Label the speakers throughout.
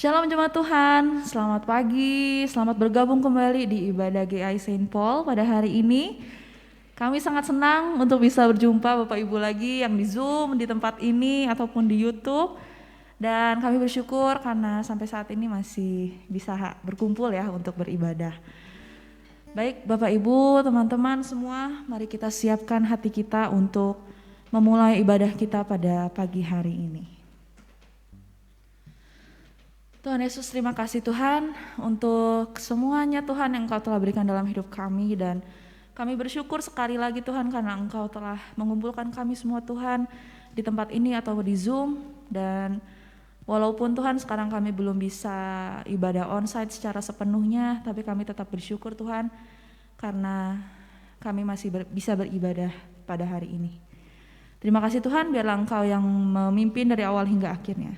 Speaker 1: Shalom jemaat Tuhan, selamat pagi, selamat bergabung kembali di ibadah GI Saint Paul pada hari ini. Kami sangat senang untuk bisa berjumpa Bapak Ibu lagi yang di Zoom, di tempat ini ataupun di YouTube. Dan kami bersyukur karena sampai saat ini masih bisa berkumpul ya untuk beribadah. Baik Bapak Ibu, teman-teman semua, mari kita siapkan hati kita untuk memulai ibadah kita pada pagi hari ini. Tuhan Yesus, terima kasih Tuhan untuk semuanya Tuhan yang Engkau telah berikan dalam hidup kami, dan kami bersyukur sekali lagi Tuhan karena Engkau telah mengumpulkan kami semua Tuhan di tempat ini atau di Zoom. Dan walaupun Tuhan sekarang kami belum bisa ibadah onsite secara sepenuhnya, tapi kami tetap bersyukur Tuhan karena kami masih bisa beribadah pada hari ini. Terima kasih Tuhan, biarlah Engkau yang memimpin dari awal hingga akhirnya.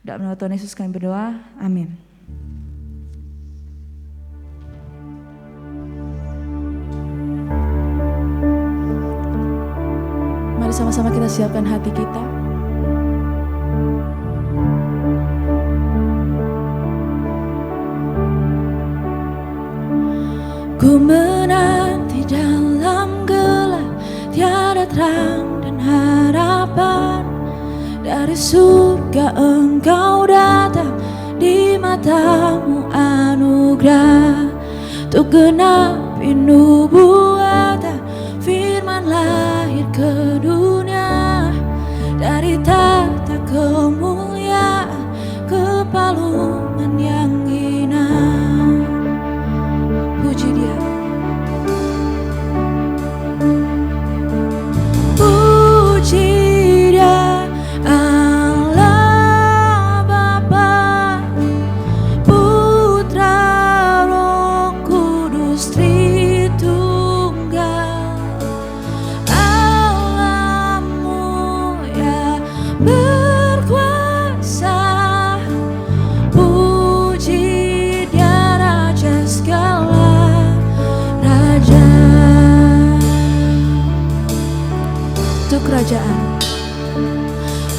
Speaker 1: Dalam nama Tuhan Yesus kami berdoa, amin. Mari sama-sama kita siapkan hati kita. Ku menanti dalam gelap, tiada terang dan harapan. Dari surga Engkau datang, di matamu anugerah. Untuk genapi nubuatan, firman lahir ke dunia. Dari tahta kemuliaan ke palungan yang hina. Puji Dia.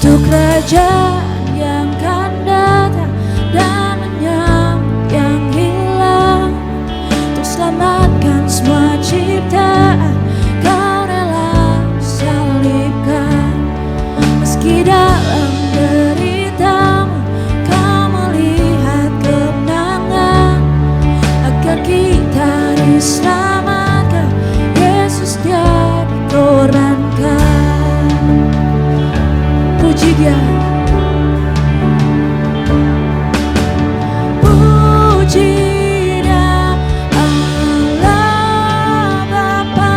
Speaker 1: Untuk kerajaan yang akan datang dan menyambut yang hilang. Untuk selamatkan semua ciptaan, Kau rela salibkan. Meski dalam deritamu Kau melihat kemenangan, agar kita diselamatkan. Yesus Dia dikorbankan. Puji Dia. Puji Dia, Allah Bapa,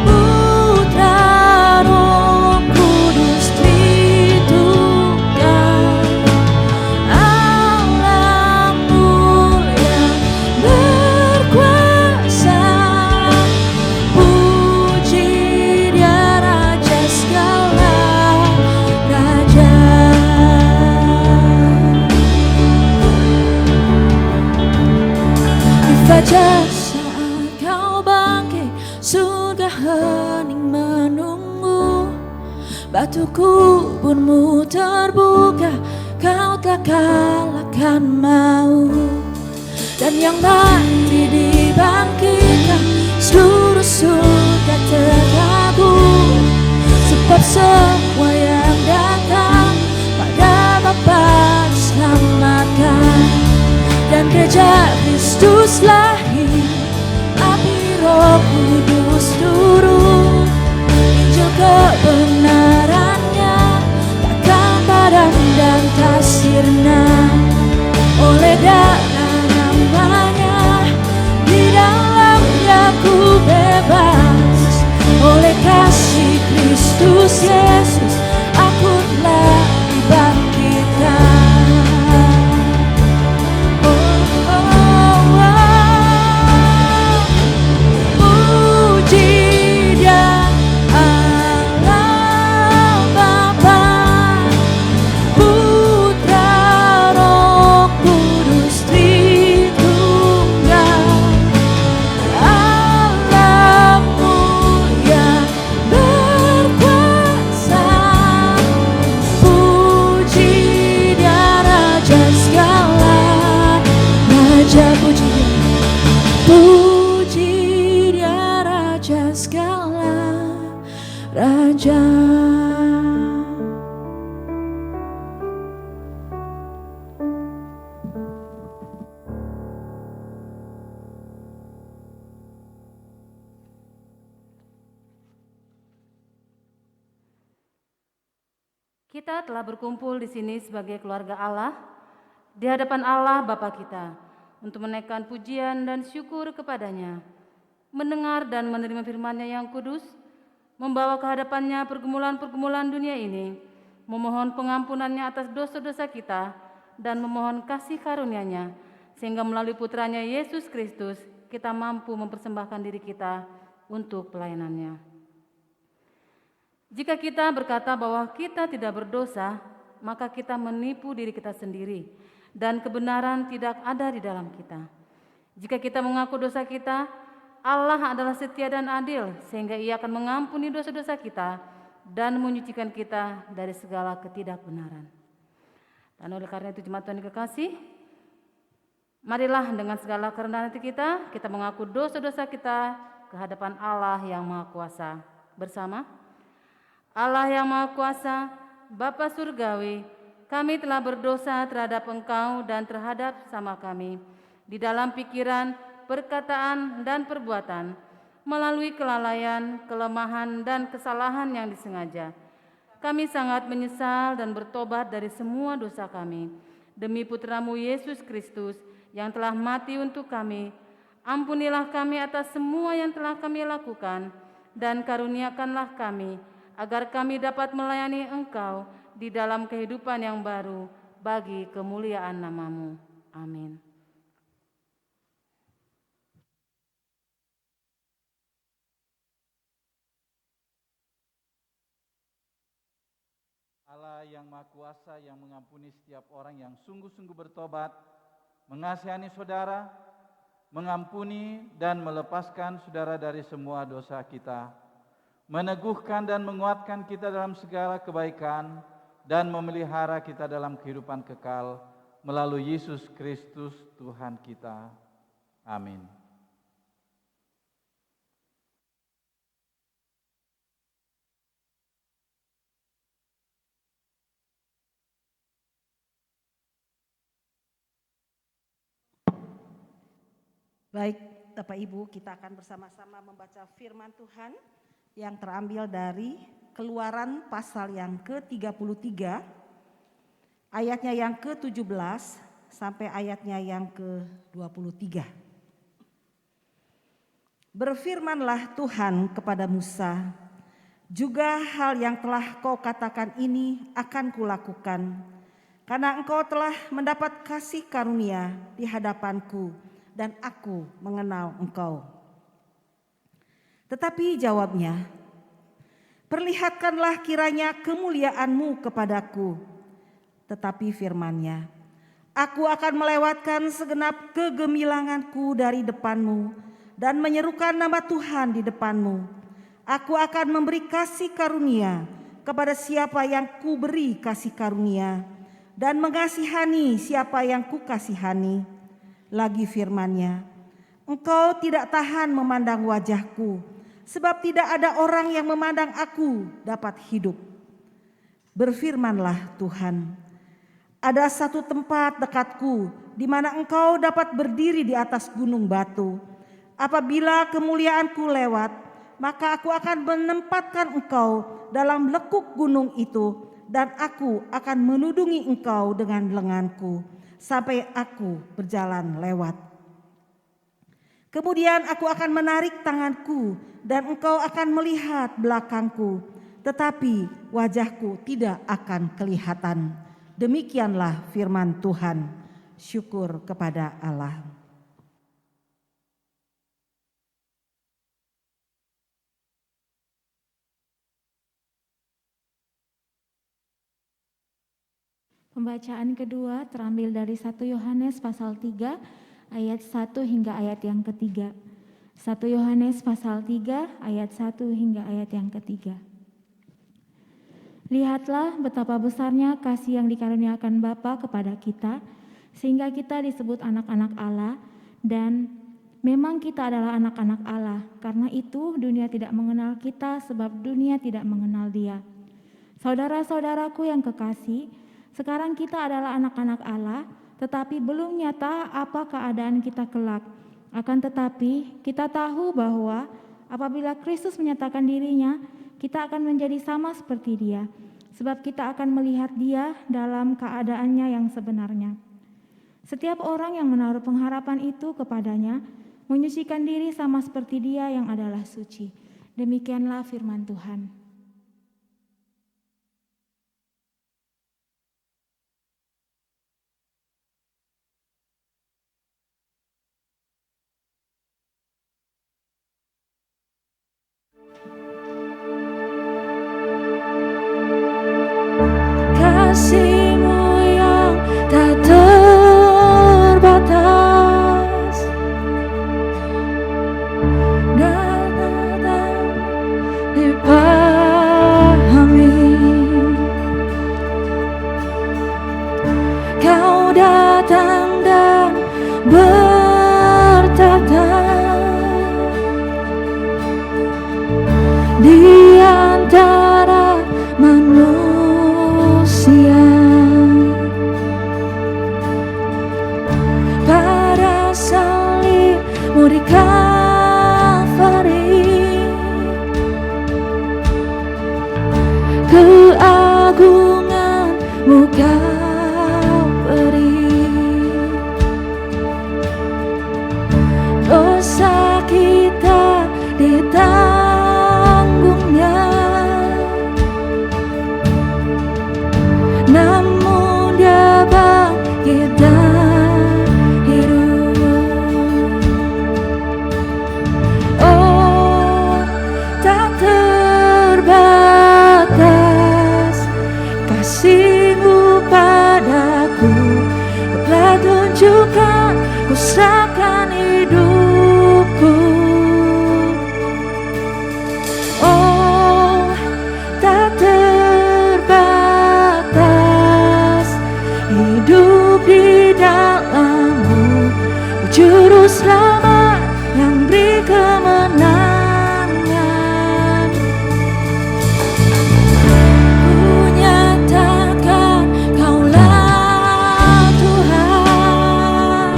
Speaker 1: Putra, Roh Kudus, Tritunggal. Allah mulia berkuasa. Puji Dia, Raja segala raja. Di fajar saat Kau bangkit, surga hening menunggu. Batu kuburmu terbuka, Kau telah kalahkan maut. Dan yang mati dibangkitkan, seluruh surga terkagum. Sebab semua yang datang pada Bapa diselamatkan. Dan gereja Kristus lahir, api Roh Kudus turun. Injil kebenarannya takkan padam dan tak sirna. Oleh darah namanya, di dalamnya ku bebas. Oleh kasih Kristus Yesus, aku telah dibangkitkan. Oh, oh, oh. Puji Dia, Allah Bapa, Putra, Roh Kudus, Tritunggal. Allah mulia berkuasa. Puji dia Raja segala Raja.
Speaker 2: Kita telah berkumpul di sini sebagai keluarga Allah, di hadapan Allah Bapa kita, untuk menaikkan pujian dan syukur kepadanya, mendengar dan menerima firman-Nya yang kudus, membawa ke hadapan-Nya pergumulan-pergumulan dunia ini, memohon pengampunan-Nya atas dosa-dosa kita, dan memohon kasih karunia-Nya, sehingga melalui putranya Yesus Kristus, kita mampu mempersembahkan diri kita untuk pelayanan-Nya. Jika kita berkata bahwa kita tidak berdosa, maka kita menipu diri kita sendiri, dan kebenaran tidak ada di dalam kita. Jika kita mengaku dosa kita, Allah adalah setia dan adil, sehingga Ia akan mengampuni dosa-dosa kita dan menyucikan kita dari segala ketidakbenaran. Dan oleh karena itu, jemaat Tuhan yang kekasih, marilah dengan segala kerendahan hati kita mengaku dosa-dosa kita ke hadapan Allah yang Maha Kuasa. Bersama Allah yang Maha Kuasa, Bapa Surgawi, kami telah berdosa terhadap Engkau dan terhadap sama kami, di dalam pikiran, perkataan, dan perbuatan, melalui kelalaian, kelemahan, dan kesalahan yang disengaja. Kami sangat menyesal dan bertobat dari semua dosa kami. Demi Putramu Yesus Kristus yang telah mati untuk kami, ampunilah kami atas semua yang telah kami lakukan, dan karuniakanlah kami, agar kami dapat melayani Engkau di dalam kehidupan yang baru bagi kemuliaan nama-Mu. Amin.
Speaker 3: Allah yang Maha Kuasa yang mengampuni setiap orang yang sungguh-sungguh bertobat, mengasihani saudara, mengampuni dan melepaskan saudara dari semua dosa kita, meneguhkan dan menguatkan kita dalam segala kebaikan, dan memelihara kita dalam kehidupan kekal melalui Yesus Kristus Tuhan kita. Amin.
Speaker 4: Baik, Bapak Ibu, kita akan bersama-sama membaca firman Tuhan yang terambil dari Keluaran pasal yang ke-33, ayatnya yang ke-17 sampai ayatnya yang ke-23. Berfirmanlah Tuhan kepada Musa, juga hal yang telah kau katakan ini akan kulakukan, karena engkau telah mendapat kasih karunia di hadapanku dan aku mengenal engkau. Tetapi jawabnya, perlihatkanlah kiranya kemuliaan-Mu kepadaku. Tetapi firman-Nya, aku akan melewatkan segenap kegemilanganku dari depan-Mu dan menyerukan nama Tuhan di depan-Mu. Aku akan memberi kasih karunia kepada siapa yang kuberi kasih karunia, dan mengasihani siapa yang kukasihani. Lagi firman-Nya, engkau tidak tahan memandang wajahku, sebab tidak ada orang yang memandang aku dapat hidup. Berfirmanlah Tuhan, ada satu tempat dekatku di mana engkau dapat berdiri di atas gunung batu. Apabila kemuliaanku lewat, maka aku akan menempatkan engkau dalam lekuk gunung itu, dan aku akan menudungi engkau dengan lenganku sampai aku berjalan lewat. Kemudian aku akan menarik tanganku dan engkau akan melihat belakangku, tetapi wajahku tidak akan kelihatan. Demikianlah firman Tuhan. Syukur kepada Allah.
Speaker 1: Pembacaan kedua terambil dari 1 Yohanes pasal 3 ayat 1 hingga ayat yang ketiga. 1 Yohanes pasal 3 ayat 1 hingga ayat yang ketiga. Lihatlah betapa besarnya kasih yang dikaruniakan Bapa kepada kita,
Speaker 5: sehingga kita disebut anak-anak Allah. Dan memang kita adalah anak-anak Allah. Karena itu dunia tidak mengenal kita sebab dunia tidak mengenal Dia. Saudara-saudaraku yang kekasih, sekarang kita adalah anak-anak Allah, tetapi belum nyata apa keadaan kita kelak. Akan tetapi kita tahu bahwa apabila Kristus menyatakan dirinya, kita akan menjadi sama seperti Dia. Sebab kita akan melihat Dia dalam keadaannya yang sebenarnya. Setiap orang yang menaruh pengharapan itu kepadanya, menyucikan diri sama seperti Dia yang adalah suci. Demikianlah firman Tuhan.
Speaker 1: Kasih-Mu yang tak terbatas dan tak dipahami. Kau datang dan bertata di antara manusia. Pada salib-Mu di Kalvari, keagungan-Mu Kau beri. Dosa kita ditanggungnya, namun Dia bangkit dan hidup. Oh, tak terbatas kasih-Mu padaku, telah tunjukkan ku serahkan hidupku. Oh, tak terbatas hidup di dalam-Mu, Juru Selamat yang beri kemenangan. Ku nyatakan Kaulah Tuhan,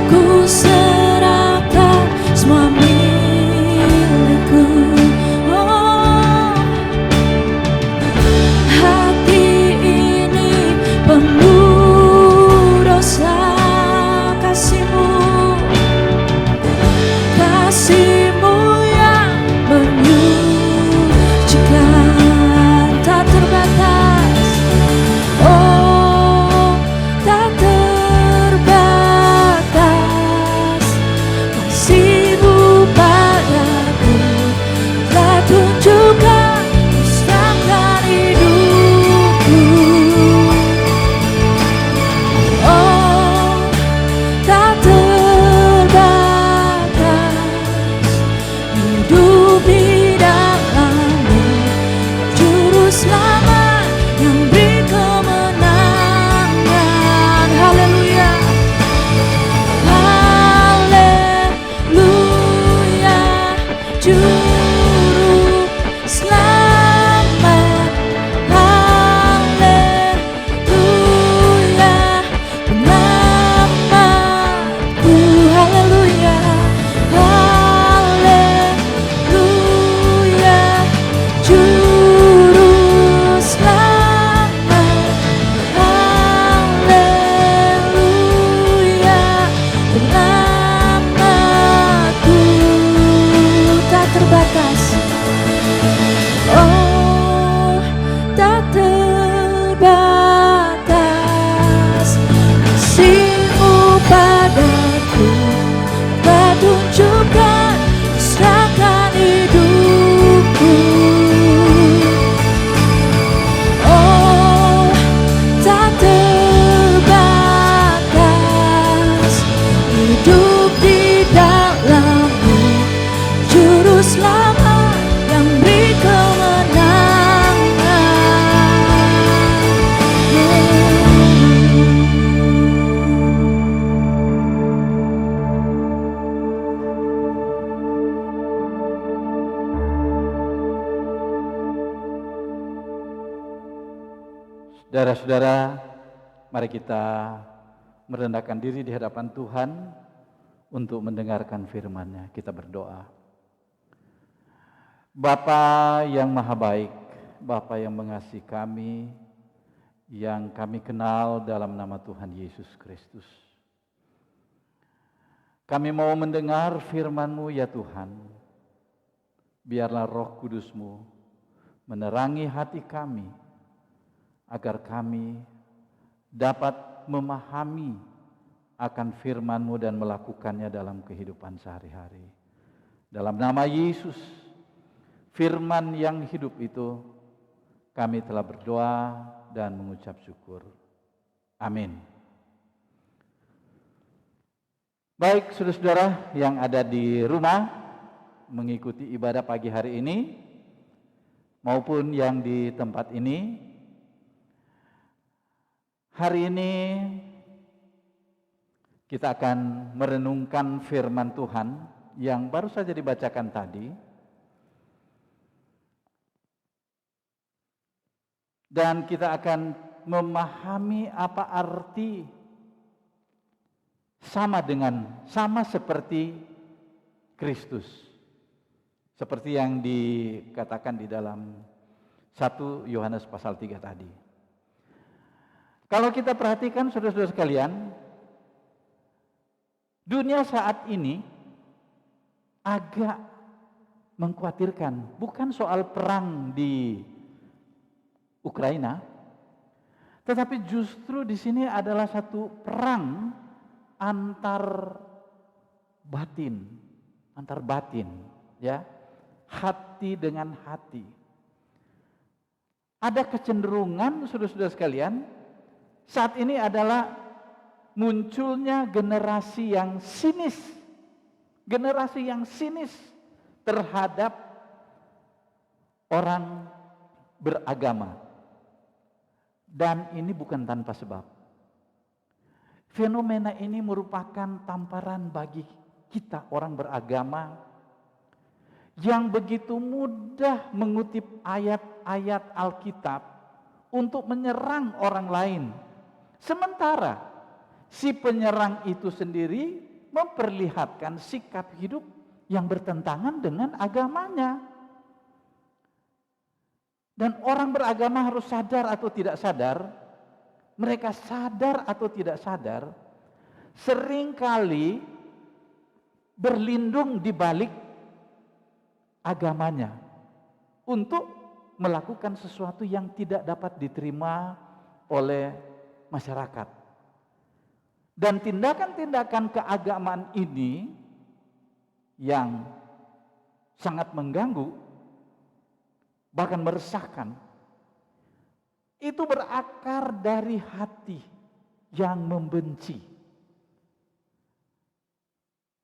Speaker 1: ku serahkan semua milikku. Oh, hati ini penuh dosa. Kasih-Mu, kasih-Mu yang menyucikan, tak terbatas. Oh, tak terbatas kasih-Mu padaku, telah tunjukkan ku serahkan hidupku. Oh, tak terbatas hidup di dalam-Mu, Juru Selamat yang beri kemenangan. Haleluya, haleluya, Juru Selamat. Haleluya, penyelamatku. Haleluya, haleluya, Juru Selamat. Haleluya, penyelamatku. Tak terbatas. Oh, tak terbatas kasih-Mu padaku, telah tunjukkan ku serahkan hidupku. Oh, tak terbatas hidup di dalam-Mu, Juru Selamat yang beri kemenangan.
Speaker 3: Saudara-saudara, mari kita merendahkan diri di hadapan Tuhan untuk mendengarkan firman-Nya. Kita berdoa. Bapa yang maha baik, Bapa yang mengasihi kami, yang kami kenal dalam nama Tuhan Yesus Kristus. Kami mau mendengar firman-Mu ya Tuhan. Biarlah Roh Kudus-Mu menerangi hati kami, agar kami dapat memahami akan firman-Mu dan melakukannya dalam kehidupan sehari-hari. Dalam nama Yesus, firman yang hidup itu, kami telah berdoa dan mengucap syukur. Amin. Baik, saudara-saudara yang ada di rumah mengikuti ibadah pagi hari ini maupun yang di tempat ini, hari ini kita akan merenungkan firman Tuhan yang baru saja dibacakan tadi. Dan kita akan memahami apa arti sama seperti Kristus. Seperti yang dikatakan di dalam 1 Yohanes pasal 3 tadi. Kalau kita perhatikan saudara-saudara sekalian, dunia saat ini agak mengkhawatirkan, bukan soal perang di Ukraina, tetapi justru di sini adalah satu perang antar batin, ya, hati dengan hati. Ada kecenderungan, saudara-saudara sekalian, saat ini adalah munculnya generasi yang sinis terhadap orang beragama. Dan ini bukan tanpa sebab. Fenomena ini merupakan tamparan bagi kita orang beragama yang begitu mudah mengutip ayat-ayat Alkitab untuk menyerang orang lain. Sementara si penyerang itu sendiri memperlihatkan sikap hidup yang bertentangan dengan agamanya. Dan orang beragama harus sadar atau tidak sadar, mereka sadar atau tidak sadar, seringkali berlindung di balik agamanya untuk melakukan sesuatu yang tidak dapat diterima oleh masyarakat. Dan tindakan-tindakan keagamaan ini yang sangat mengganggu, bahkan meresahkan, itu berakar dari hati yang membenci.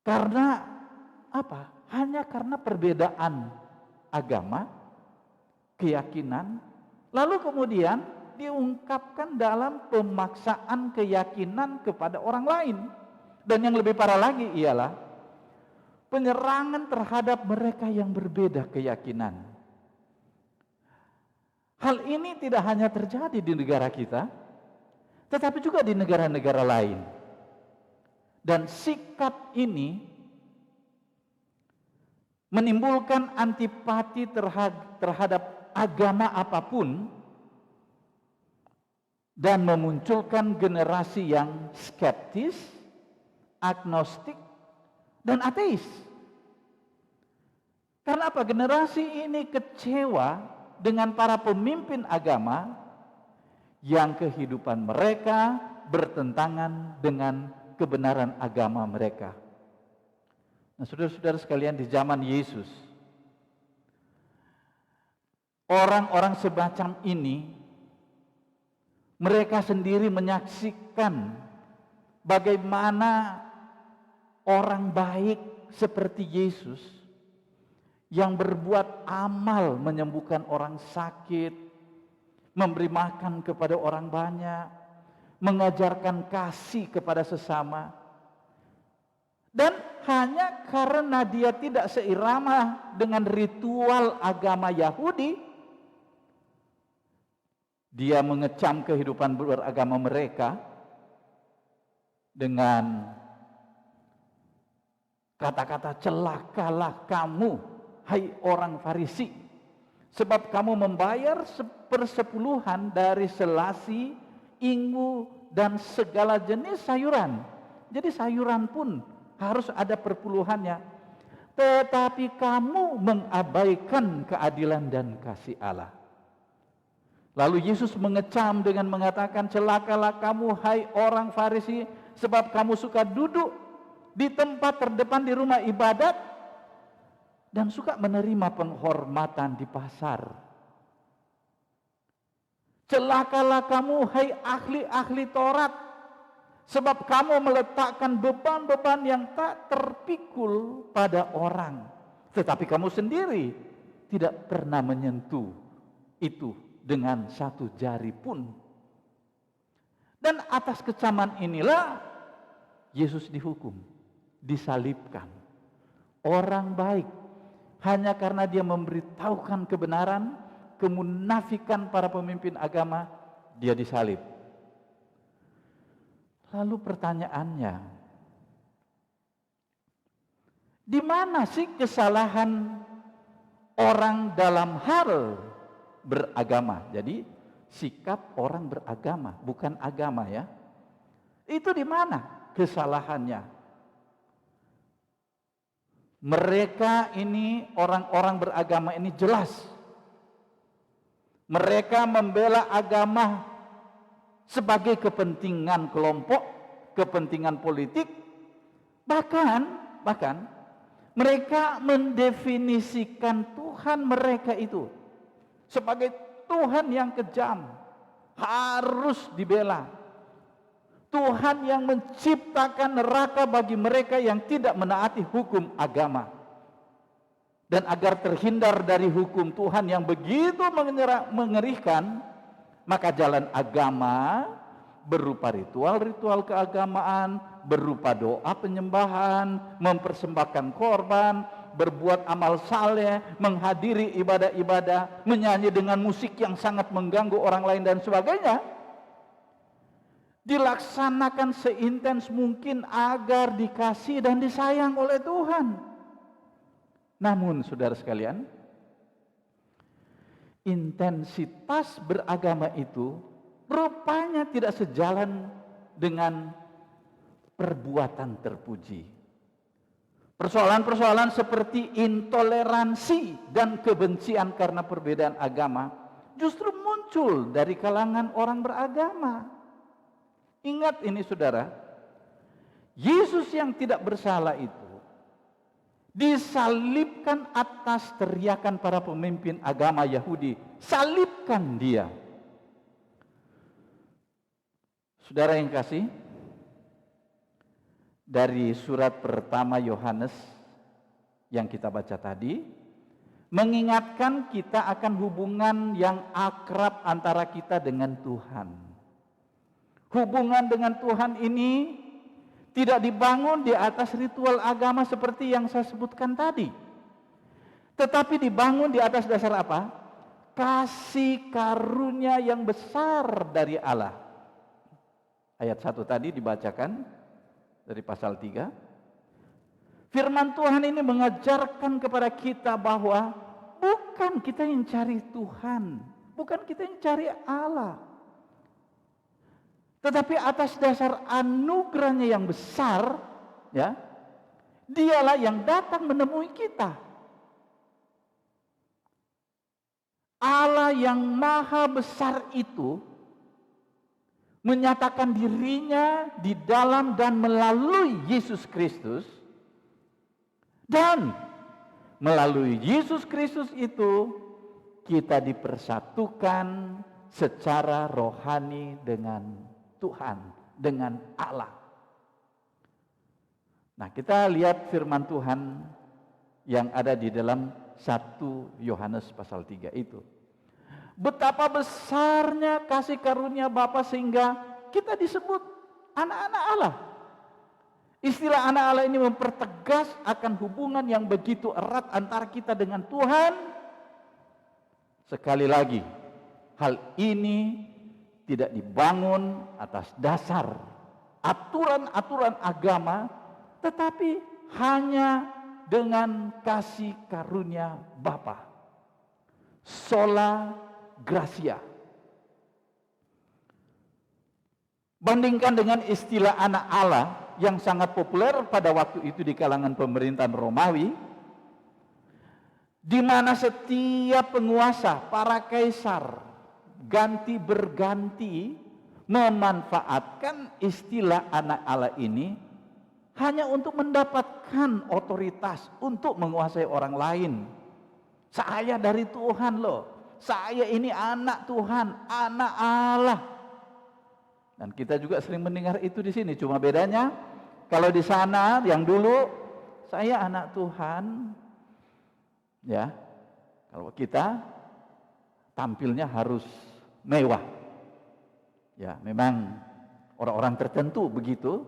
Speaker 3: Karena apa? Hanya karena perbedaan agama, keyakinan, lalu kemudian diungkapkan dalam pemaksaan keyakinan kepada orang lain. Dan yang lebih parah lagi ialah penyerangan terhadap mereka yang berbeda keyakinan. Hal ini tidak hanya terjadi di negara kita, tetapi juga di negara-negara lain. Dan sikap ini menimbulkan antipati terhadap agama apapun dan memunculkan generasi yang skeptis, agnostik, dan ateis. Karena apa? Generasi ini kecewa dengan para pemimpin agama yang kehidupan mereka bertentangan dengan kebenaran agama mereka. Nah, saudara-saudara sekalian, di zaman Yesus, orang-orang semacam ini, mereka sendiri menyaksikan bagaimana orang baik seperti Yesus yang berbuat amal menyembuhkan orang sakit, memberi makan kepada orang banyak, mengajarkan kasih kepada sesama. Dan hanya karena dia tidak seirama dengan ritual agama Yahudi, Dia mengecam kehidupan beragama mereka dengan kata-kata, celakalah kamu, hai orang Farisi, sebab kamu membayar 1/10 dari selasi, inggu, dan segala jenis sayuran. Jadi sayuran pun harus ada perpuluhannya. Tetapi kamu mengabaikan keadilan dan kasih Allah. Lalu Yesus mengecam dengan mengatakan, celakalah kamu hai orang Farisi, sebab kamu suka duduk di tempat terdepan di rumah ibadat dan suka menerima penghormatan di pasar. Celakalah kamu hai ahli-ahli Taurat, sebab kamu meletakkan beban-beban yang tak terpikul pada orang, tetapi kamu sendiri tidak pernah menyentuh itu dengan satu jari pun. Dan atas kecaman inilah Yesus dihukum, disalibkan. Orang baik, hanya karena dia memberitahukan kebenaran, kemunafikan para pemimpin agama, dia disalib. Lalu pertanyaannya, di mana sih kesalahan orang dalam hal beragama? Jadi sikap orang beragama, bukan agama ya. Itu di mana kesalahannya? Mereka ini, orang-orang beragama ini jelas. Mereka membela agama sebagai kepentingan kelompok, kepentingan politik. Bahkan mereka mendefinisikan Tuhan mereka itu sebagai Tuhan yang kejam, harus dibela. Tuhan yang menciptakan neraka bagi mereka yang tidak menaati hukum agama. Dan agar terhindar dari hukum Tuhan yang begitu mengerikan, maka jalan agama berupa ritual-ritual keagamaan, berupa doa penyembahan, mempersembahkan korban, berbuat amal saleh, menghadiri ibadah-ibadah, menyanyi dengan musik yang sangat mengganggu orang lain dan sebagainya, dilaksanakan seintens mungkin agar dikasih dan disayang oleh Tuhan. Namun saudara sekalian, intensitas beragama itu rupanya tidak sejalan dengan perbuatan terpuji. Persoalan-persoalan seperti intoleransi dan kebencian karena perbedaan agama justru muncul dari kalangan orang beragama. Ingat ini saudara, Yesus yang tidak bersalah itu disalibkan atas teriakan para pemimpin agama Yahudi. Salibkan dia. Saudara yang kasih, dari surat pertama Yohanes yang kita baca tadi, mengingatkan kita akan hubungan yang akrab antara kita dengan Tuhan. Hubungan dengan Tuhan ini tidak dibangun di atas ritual agama seperti yang saya sebutkan tadi, tetapi dibangun di atas dasar apa? Kasih karunia yang besar dari Allah. Ayat 1 tadi dibacakan dari pasal 3. Firman Tuhan ini mengajarkan kepada kita bahwa bukan kita yang cari Tuhan, bukan kita yang cari Allah, tetapi atas dasar anugerahnya yang besar, ya, dialah yang datang menemui kita. Allah yang maha besar itu menyatakan dirinya di dalam dan melalui Yesus Kristus, dan melalui Yesus Kristus itu kita dipersatukan secara rohani dengan Tuhan, dengan Allah. Nah, kita lihat firman Tuhan yang ada di dalam 1 Yohanes pasal 3 itu. Betapa besarnya kasih karunia Bapa sehingga kita disebut anak-anak Allah. Istilah anak Allah ini mempertegas akan hubungan yang begitu erat antara kita dengan Tuhan. Sekali lagi, hal ini tidak dibangun atas dasar aturan-aturan agama, tetapi hanya dengan kasih karunia Bapa. Sola Gratia. Bandingkan dengan istilah anak Allah yang sangat populer pada waktu itu di kalangan pemerintahan Romawi, di mana setiap penguasa, para kaisar, ganti berganti memanfaatkan istilah anak Allah ini hanya untuk mendapatkan otoritas untuk menguasai orang lain. Saya dari Tuhan loh, saya ini anak Tuhan, anak Allah. Dan kita juga sering mendengar itu di sini. Cuma bedanya kalau di sana yang dulu saya anak Tuhan, ya. Kalau kita tampilnya harus mewah. Ya, memang orang-orang tertentu begitu.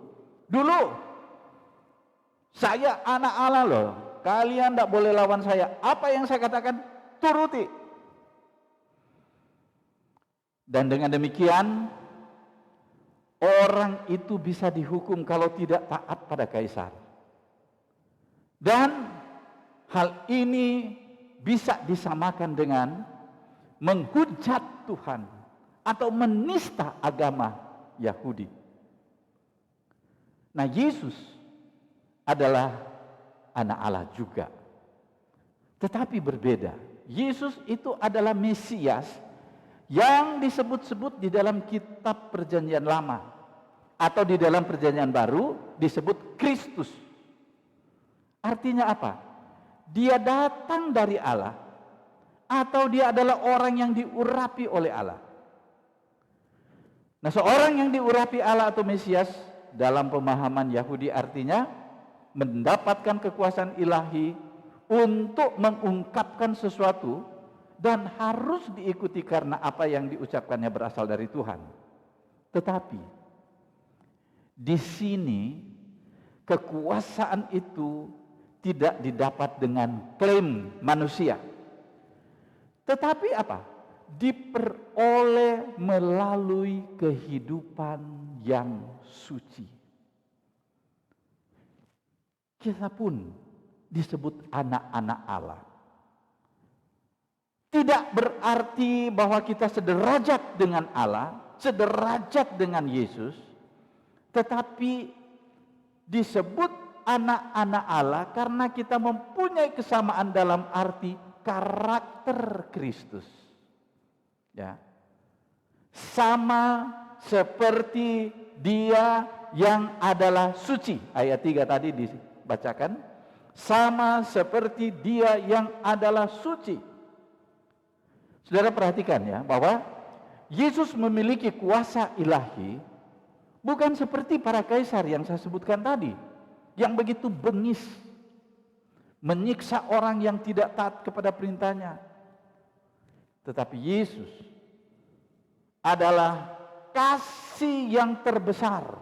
Speaker 3: Dulu saya anak Allah loh. Kalian tidak boleh lawan saya. Apa yang saya katakan, turuti. Dan dengan demikian, orang itu bisa dihukum kalau tidak taat pada kaisar. Dan hal ini bisa disamakan dengan menghujat Tuhan atau menista agama Yahudi. Nah, Yesus adalah anak Allah juga. Tetapi berbeda. Yesus itu adalah Mesias yang disebut-sebut di dalam kitab Perjanjian Lama atau di dalam Perjanjian Baru disebut Kristus. Artinya apa? Dia datang dari Allah atau dia adalah orang yang diurapi oleh Allah. Nah, seorang yang diurapi Allah atau Mesias dalam pemahaman Yahudi artinya mendapatkan kekuasaan ilahi untuk mengungkapkan sesuatu dan harus diikuti karena apa yang diucapkannya berasal dari Tuhan. Tetapi di sini kekuasaan itu tidak didapat dengan klaim manusia. Tetapi apa? Diperoleh melalui kehidupan yang suci. Kita pun disebut anak-anak Allah. Tidak berarti bahwa kita sederajat dengan Allah, sederajat dengan Yesus, tetapi disebut anak-anak Allah karena kita mempunyai kesamaan dalam arti karakter Kristus. Ya. Sama seperti Dia yang adalah suci. Ayat 3 tadi dibacakan. Sama seperti Dia yang adalah suci. Saudara perhatikan ya, bahwa Yesus memiliki kuasa ilahi bukan seperti para kaisar yang saya sebutkan tadi, yang begitu bengis, menyiksa orang yang tidak taat kepada perintahnya. Tetapi Yesus adalah kasih yang terbesar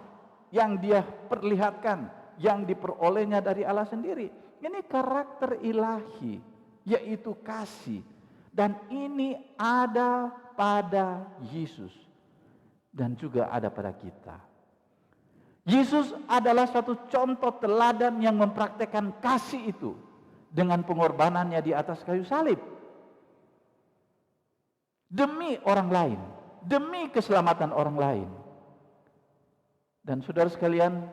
Speaker 3: yang Dia perlihatkan, yang diperolehnya dari Allah sendiri. Ini karakter ilahi, yaitu kasih. Dan ini ada pada Yesus dan juga ada pada kita. Yesus adalah satu contoh teladan yang mempraktekkan kasih itu dengan pengorbanannya di atas kayu salib. Demi orang lain, demi keselamatan orang lain. Dan saudara sekalian,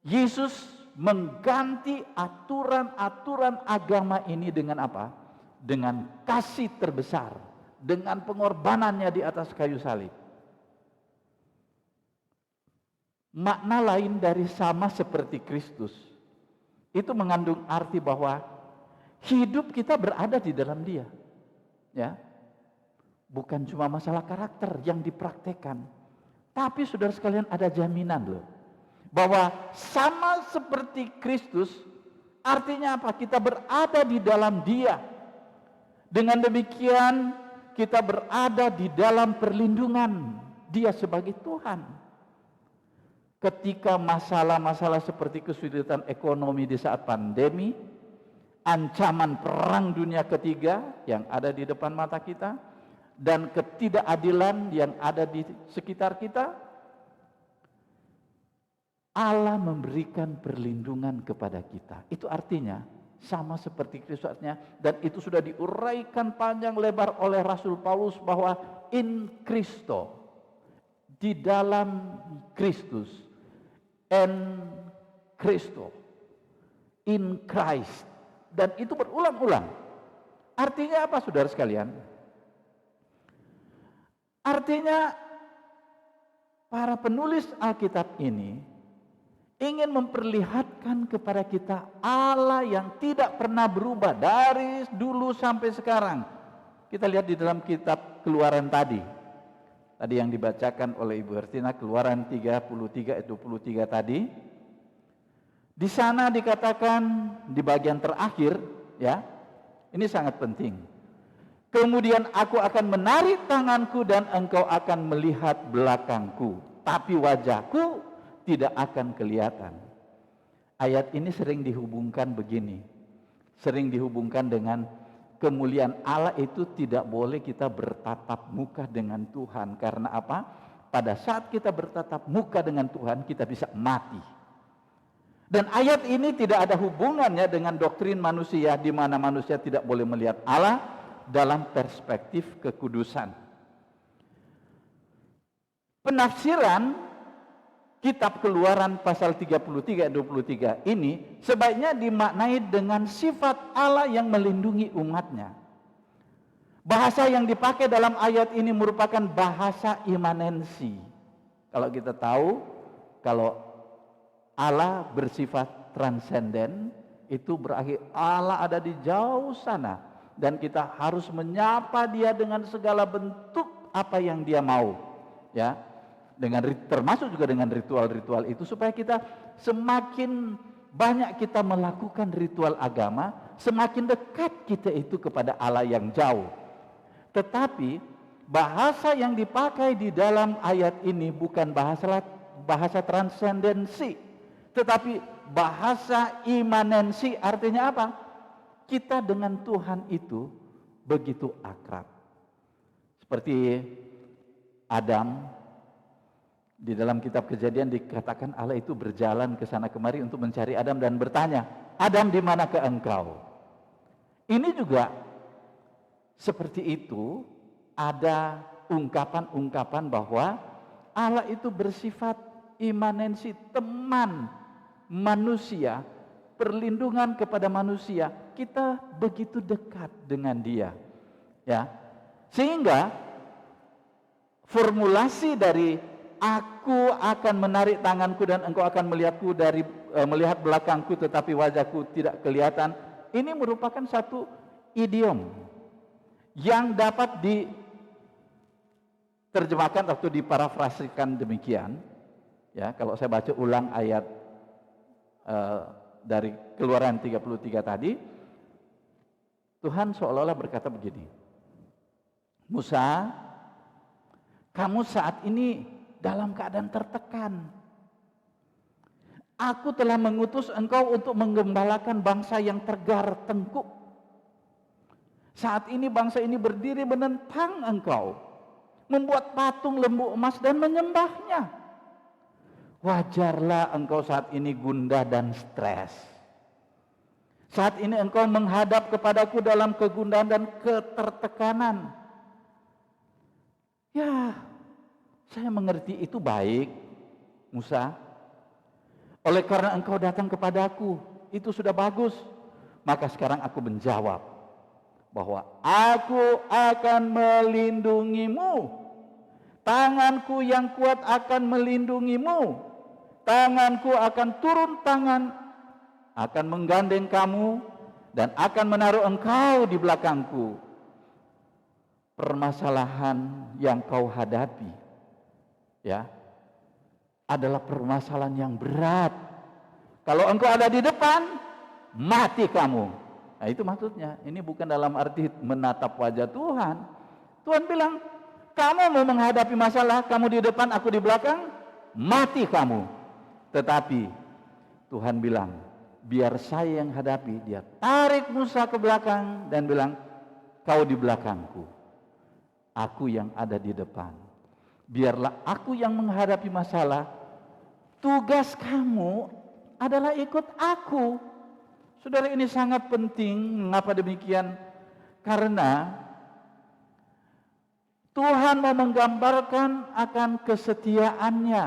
Speaker 3: Yesus mengganti aturan-aturan agama ini dengan apa? Dengan kasih terbesar, dengan pengorbanannya di atas kayu salib. Makna lain dari sama seperti Kristus itu mengandung arti bahwa hidup kita berada di dalam Dia. Ya. Bukan cuma masalah karakter yang dipraktekkan, tapi saudara sekalian ada jaminan loh bahwa sama seperti Kristus, artinya apa? Kita berada di dalam Dia. Dengan demikian kita berada di dalam perlindungan Dia sebagai Tuhan. Ketika masalah-masalah seperti kesulitan ekonomi di saat pandemi, ancaman perang dunia ketiga yang ada di depan mata kita, dan ketidakadilan yang ada di sekitar kita, Allah memberikan perlindungan kepada kita. Itu artinya sama seperti Kristusnya, dan itu sudah diuraikan panjang lebar oleh Rasul Paulus bahwa in Christo, di dalam Kristus, en Christo, in Christ, dan itu berulang-ulang. Artinya apa, saudara sekalian? Artinya para penulis Alkitab ini ingin memperlihatkan kepada kita Allah yang tidak pernah berubah dari dulu sampai sekarang. Kita lihat di dalam kitab Keluaran tadi yang dibacakan oleh Ibu Hertina, Keluaran 33 ayat 23 tadi. Di sana dikatakan di bagian terakhir, ya, ini sangat penting. Kemudian aku akan menarik tanganku dan engkau akan melihat belakangku, tapi wajahku tidak akan kelihatan. Ayat ini sering dihubungkan begini, sering dihubungkan dengan kemuliaan Allah itu tidak boleh kita bertatap muka dengan Tuhan. Karena apa? Pada saat kita bertatap muka dengan Tuhan, kita bisa mati. Dan ayat ini tidak ada hubungannya dengan doktrin manusia, di mana manusia tidak boleh melihat Allah dalam perspektif kekudusan. Penafsiran Kitab Keluaran pasal 33 ayat 23 ini sebaiknya dimaknai dengan sifat Allah yang melindungi umatnya. Bahasa yang dipakai dalam ayat ini merupakan bahasa imanensi. Kalau kita tahu, kalau Allah bersifat transenden, itu berarti Allah ada di jauh sana, dan kita harus menyapa Dia dengan segala bentuk apa yang Dia mau, ya, dengan termasuk juga dengan ritual-ritual itu, supaya kita semakin banyak kita melakukan ritual agama, semakin dekat kita itu kepada Allah yang jauh. Tetapi bahasa yang dipakai di dalam ayat ini bukan bahasa transendensi, tetapi bahasa imanensi. Artinya apa? Kita dengan Tuhan itu begitu akrab. Seperti Adam, di dalam kitab Kejadian dikatakan Allah itu berjalan ke sana kemari untuk mencari Adam dan bertanya, Adam, di manakah engkau? Ini juga seperti itu, ada ungkapan-ungkapan bahwa Allah itu bersifat imanensi, teman manusia, perlindungan kepada manusia. Kita begitu dekat dengan Dia, ya. Sehingga formulasi dari aku akan menarik tanganku dan engkau akan melihatku melihat belakangku tetapi wajahku tidak kelihatan, ini merupakan satu idiom yang dapat diterjemahkan atau diparafrasikan demikian, ya. Kalau saya baca ulang ayat dari Keluaran 33 tadi, Tuhan seolah-olah berkata begini, Musa, kamu saat ini dalam keadaan tertekan. Aku telah mengutus engkau untuk menggembalakan bangsa yang tegar tengkuk. Saat ini bangsa ini berdiri menentang engkau, membuat patung lembu emas dan menyembahnya. Wajarlah engkau saat ini gundah dan stres. Saat ini engkau menghadap kepadaku dalam kegundahan dan ketertekanan. Ya, saya mengerti itu baik, Musa. Oleh karena engkau datang kepadaku, itu sudah bagus. Maka sekarang aku menjawab bahwa aku akan melindungimu. Tanganku yang kuat akan melindungimu. Tanganku akan turun tangan, akan menggandeng kamu, dan akan menaruh engkau di belakangku. Permasalahan yang kau hadapi, ya, adalah permasalahan yang berat. Kalau engkau ada di depan, mati kamu. Nah, itu maksudnya. Ini bukan dalam arti menatap wajah Tuhan. Tuhan bilang, kamu mau menghadapi masalah, kamu di depan, aku di belakang, mati kamu. Tetapi Tuhan bilang, biar saya yang hadapi. Dia tarik Musa ke belakang dan bilang, kau di belakangku. aku yang ada di depan. Biarlah aku yang menghadapi masalah. Tugas kamu adalah ikut aku. Saudara, ini sangat penting. Mengapa demikian? Karena Tuhan mau menggambarkan akan kesetiaannya,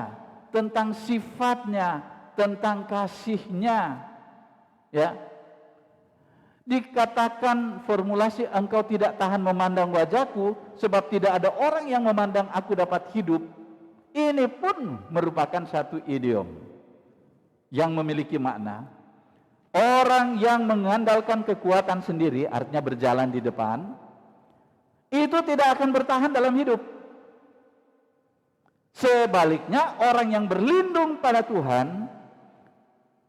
Speaker 3: tentang sifatnya, tentang kasihnya. Ya, dikatakan formulasi, engkau tidak tahan memandang wajahku, sebab tidak ada orang yang memandang aku dapat hidup. Ini pun merupakan satu idiom yang memiliki makna. Orang yang mengandalkan kekuatan sendiri, artinya berjalan di depan, itu tidak akan bertahan dalam hidup. Sebaliknya, orang yang berlindung pada Tuhan,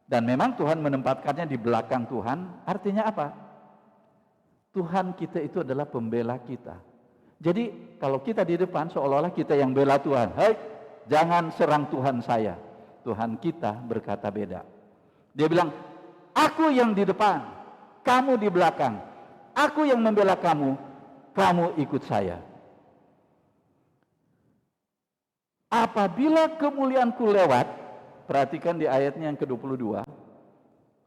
Speaker 3: dan memang Tuhan menempatkannya di belakang Tuhan, artinya apa? Tuhan kita itu adalah pembela kita. Jadi kalau kita di depan, seolah-olah kita yang bela Tuhan. Hei, jangan serang Tuhan saya. Tuhan kita berkata beda. Dia bilang, aku yang di depan, kamu di belakang. Aku yang membela kamu, kamu ikut saya. Apabila kemuliaanku lewat, perhatikan di ayatnya yang ke-22,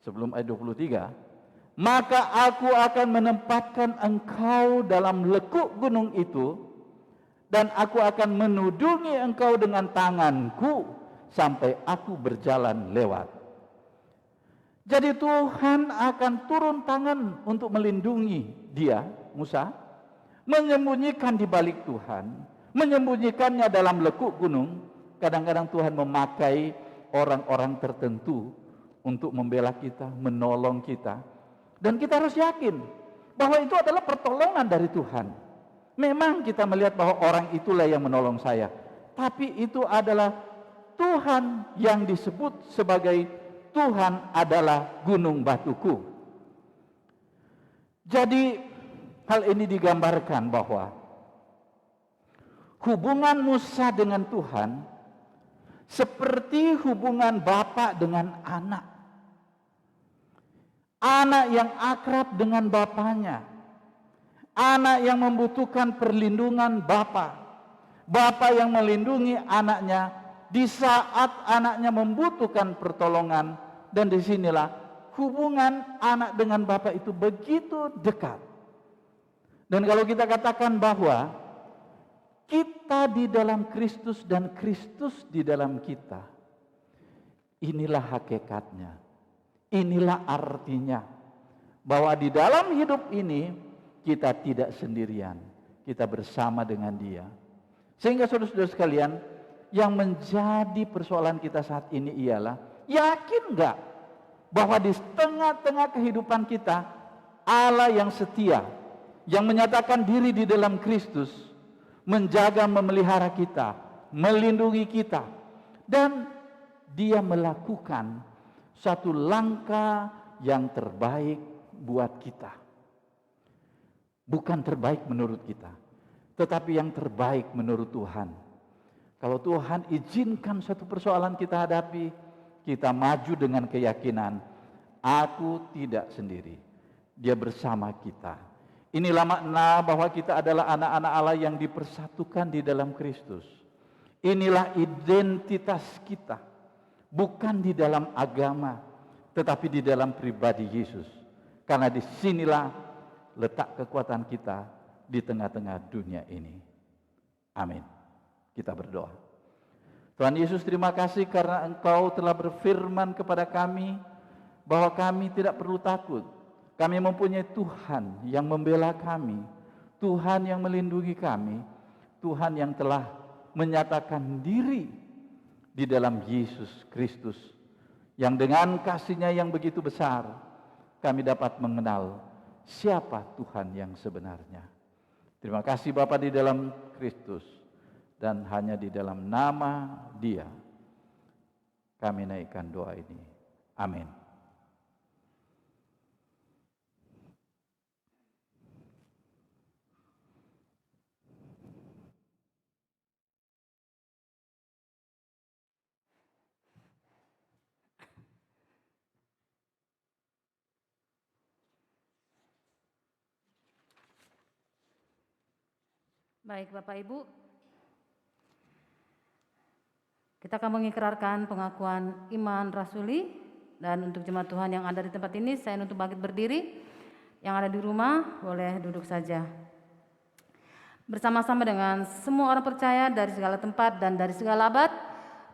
Speaker 3: sebelum ayat 23, maka aku akan menempatkan engkau dalam lekuk gunung itu, dan aku akan menudungi engkau dengan tanganku, sampai aku berjalan lewat. Jadi Tuhan akan turun tangan untuk melindungi dia, Musa, menyembunyikan di balik Tuhan, menyembunyikannya dalam lekuk gunung. Kadang-kadang Tuhan memakai orang-orang tertentu untuk membela kita, menolong kita. Dan kita harus yakin bahwa itu adalah pertolongan dari Tuhan. Memang kita melihat bahwa orang itulah yang menolong saya, tapi itu adalah Tuhan yang disebut sebagai Tuhan adalah gunung batuku. Jadi hal ini digambarkan bahwa hubungan Musa dengan Tuhan seperti hubungan bapak dengan anak. Anak yang akrab dengan bapaknya. Anak yang membutuhkan perlindungan bapak. Bapak yang melindungi anaknya di saat anaknya membutuhkan pertolongan. Dan disinilah hubungan anak dengan bapak itu begitu dekat. Dan kalau kita katakan bahwa kita di dalam Kristus dan Kristus di dalam kita, inilah hakikatnya. Inilah artinya bahwa di dalam hidup ini kita tidak sendirian, kita bersama dengan Dia. Sehingga saudara-saudara sekalian, yang menjadi persoalan kita saat ini ialah, yakin enggak bahwa di tengah-tengah kehidupan kita Allah yang setia, yang menyatakan diri di dalam Kristus, menjaga, memelihara kita, melindungi kita, dan Dia melakukan satu langkah yang terbaik buat kita. Bukan terbaik menurut kita, tetapi yang terbaik menurut Tuhan. Kalau Tuhan izinkan satu persoalan kita hadapi, kita maju dengan keyakinan, aku tidak sendiri, Dia bersama kita. Inilah makna bahwa kita adalah anak-anak Allah yang dipersatukan di dalam Kristus. Inilah identitas kita. Bukan di dalam agama, tetapi di dalam pribadi Yesus. Karena disinilah letak kekuatan kita di tengah-tengah dunia ini. Amin. Kita berdoa. Tuhan Yesus, terima kasih karena Engkau telah berfirman kepada kami bahwa kami tidak perlu takut. Kami mempunyai Tuhan yang membela kami, Tuhan yang melindungi kami, Tuhan yang telah menyatakan diri di dalam Yesus Kristus, yang dengan kasih-Nya yang begitu besar kami dapat mengenal siapa Tuhan yang sebenarnya. Terima kasih Bapa di dalam Kristus, dan hanya di dalam nama Dia kami naikkan doa ini. Amin.
Speaker 2: Baik Bapak Ibu, kita akan mengikrarkan pengakuan iman rasuli. Dan untuk jemaat Tuhan yang ada di tempat ini, saya untuk bangkit berdiri. Yang ada di rumah boleh duduk saja. Bersama-sama dengan semua orang percaya dari segala tempat dan dari segala abad,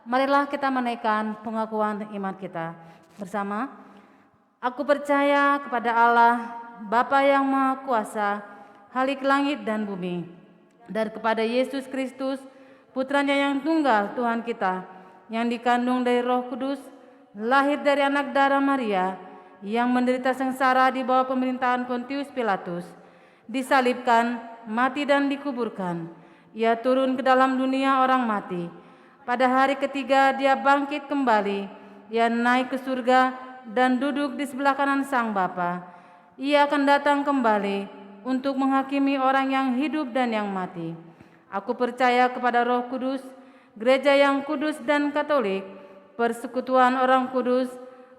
Speaker 2: marilah kita menaikkan pengakuan iman kita bersama. Aku percaya kepada Allah, Bapa yang Maha Kuasa, Khalik langit dan bumi, dan kepada Yesus Kristus, Putranya yang tunggal Tuhan kita, yang dikandung dari Roh Kudus, lahir dari anak darah Maria, yang menderita sengsara di bawah pemerintahan Pontius Pilatus, disalibkan, mati dan dikuburkan. Ia turun ke dalam dunia orang mati. Pada hari ketiga dia bangkit kembali. Ia naik ke surga dan duduk di sebelah kanan Sang Bapa. Ia akan datang kembali untuk menghakimi orang yang hidup dan yang mati. Aku percaya kepada Roh Kudus, gereja yang kudus dan katolik, persekutuan orang kudus,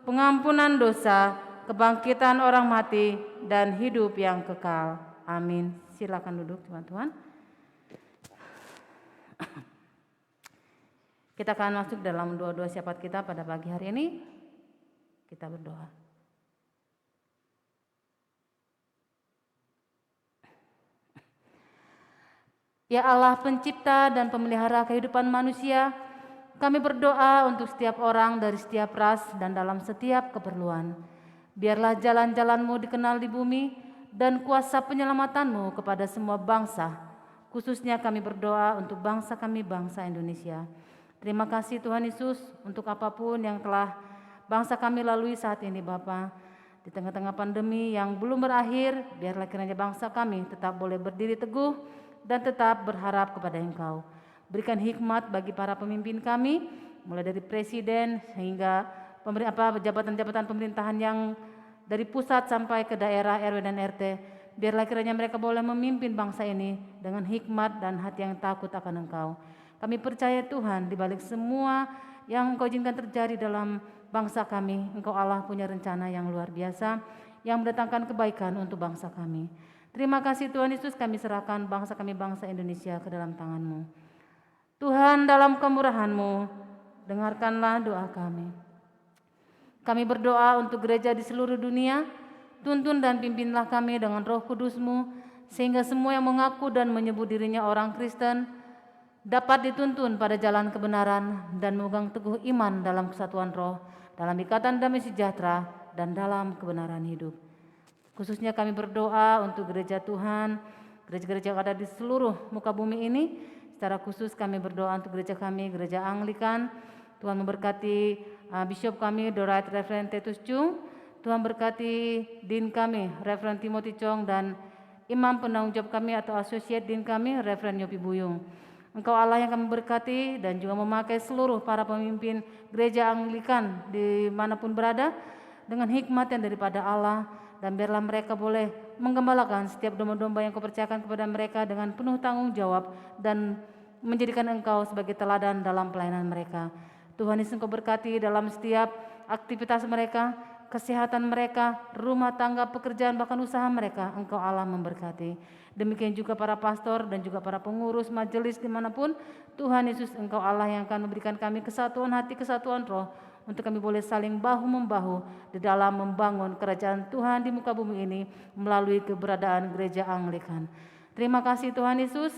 Speaker 2: pengampunan dosa, kebangkitan orang mati, dan hidup yang kekal. Amin. Silakan duduk teman-teman. Kita akan masuk dalam doa-doa syafaat kita pada pagi hari ini. Kita berdoa. Ya Allah, pencipta dan pemelihara kehidupan manusia, kami berdoa untuk setiap orang dari setiap ras dan dalam setiap keperluan. Biarlah jalan-jalan-Mu dikenal di bumi dan kuasa penyelamatan-Mu kepada semua bangsa. Khususnya kami berdoa untuk bangsa kami, bangsa Indonesia. Terima kasih Tuhan Yesus untuk apapun yang telah bangsa kami lalui saat ini Bapa. Di tengah-tengah pandemi yang belum berakhir, biarlah kiranya bangsa kami tetap boleh berdiri teguh dan tetap berharap kepada Engkau. Berikan hikmat bagi para pemimpin kami, mulai dari presiden hingga jabatan-jabatan pemerintahan yang dari pusat sampai ke daerah RW dan RT. Biarlah kiranya mereka boleh memimpin bangsa ini dengan hikmat dan hati yang takut akan Engkau. Kami percaya Tuhan, di balik semua yang Engkau izinkan terjadi dalam bangsa kami, Engkau Allah punya rencana yang luar biasa yang mendatangkan kebaikan untuk bangsa kami. Terima kasih Tuhan Yesus, kami serahkan bangsa kami, bangsa Indonesia ke dalam tangan-Mu. Tuhan, dalam kemurahan-Mu, dengarkanlah doa kami. Kami berdoa untuk gereja di seluruh dunia, tuntun dan pimpinlah kami dengan Roh Kudus-Mu, sehingga semua yang mengaku dan menyebut dirinya orang Kristen dapat dituntun pada jalan kebenaran dan memegang teguh iman dalam kesatuan roh, dalam ikatan damai sejahtera, dan dalam kebenaran hidup. Khususnya kami berdoa untuk gereja Tuhan, gereja-gereja yang ada di seluruh muka bumi ini. Secara khusus kami berdoa untuk gereja kami, gereja Anglikan. Tuhan memberkati Bishop kami, The Right Reverend Titus Chung. Tuhan berkati Dean kami, Reverend Timothy Chong, dan Imam penanggung jawab kami atau Associate Dean kami, Reverend Yopi Buyung. Engkau Allah yang kami berkati dan juga memakai seluruh para pemimpin gereja Anglikan dimanapun berada dengan hikmat yang daripada Allah. Dan biarlah mereka boleh menggembalakan setiap domba-domba yang Kau percayakan kepada mereka dengan penuh tanggung jawab dan menjadikan Engkau sebagai teladan dalam pelayanan mereka. Tuhan Yesus, Engkau berkati dalam setiap aktivitas mereka, kesehatan mereka, rumah tangga, pekerjaan, bahkan usaha mereka. Engkau Allah memberkati. Demikian juga para pastor dan juga para pengurus majelis dimanapun. Tuhan Yesus, Engkau Allah yang akan memberikan kami kesatuan hati, kesatuan roh, untuk kami boleh saling bahu-membahu di dalam membangun kerajaan Tuhan di muka bumi ini melalui keberadaan gereja Anglikan. Terima kasih Tuhan Yesus.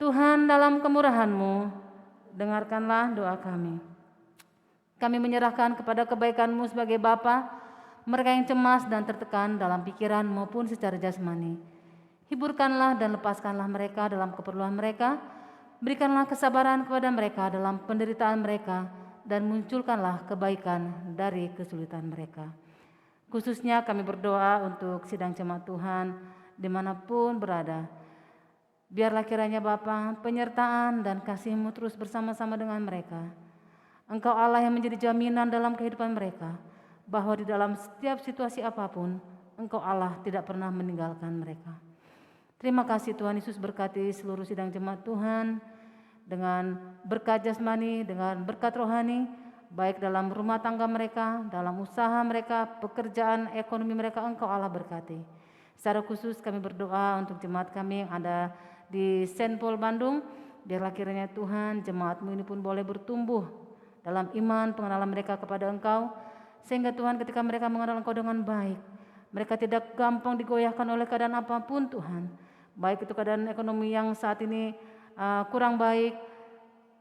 Speaker 2: Tuhan, dalam kemurahan-Mu, dengarkanlah doa kami. Kami menyerahkan kepada kebaikan-Mu sebagai Bapa mereka yang cemas dan tertekan dalam pikiran maupun secara jasmani. Hiburkanlah dan lepaskanlah mereka dalam keperluan mereka. Berikanlah kesabaran kepada mereka dalam penderitaan mereka, dan munculkanlah kebaikan dari kesulitan mereka. Khususnya kami berdoa untuk sidang jemaat Tuhan dimanapun berada. Biarlah kiranya Bapa, penyertaan dan kasih-Mu terus bersama-sama dengan mereka. Engkau Allah yang menjadi jaminan dalam kehidupan mereka, bahwa di dalam setiap situasi apapun, Engkau Allah tidak pernah meninggalkan mereka. Terima kasih Tuhan Yesus, berkati seluruh sidang jemaat Tuhan, dengan berkat jasmani, dengan berkat rohani, baik dalam rumah tangga mereka, dalam usaha mereka, pekerjaan, ekonomi mereka, Engkau Allah berkati. Secara khusus kami berdoa untuk jemaat kami yang ada di Saint Paul Bandung. Biarlah kiranya Tuhan jemaat-Mu ini pun boleh bertumbuh dalam iman pengenalan mereka kepada Engkau, sehingga Tuhan ketika mereka mengenal Engkau dengan baik, mereka tidak gampang digoyahkan oleh keadaan apapun Tuhan. Baik itu keadaan ekonomi yang saat ini kurang baik,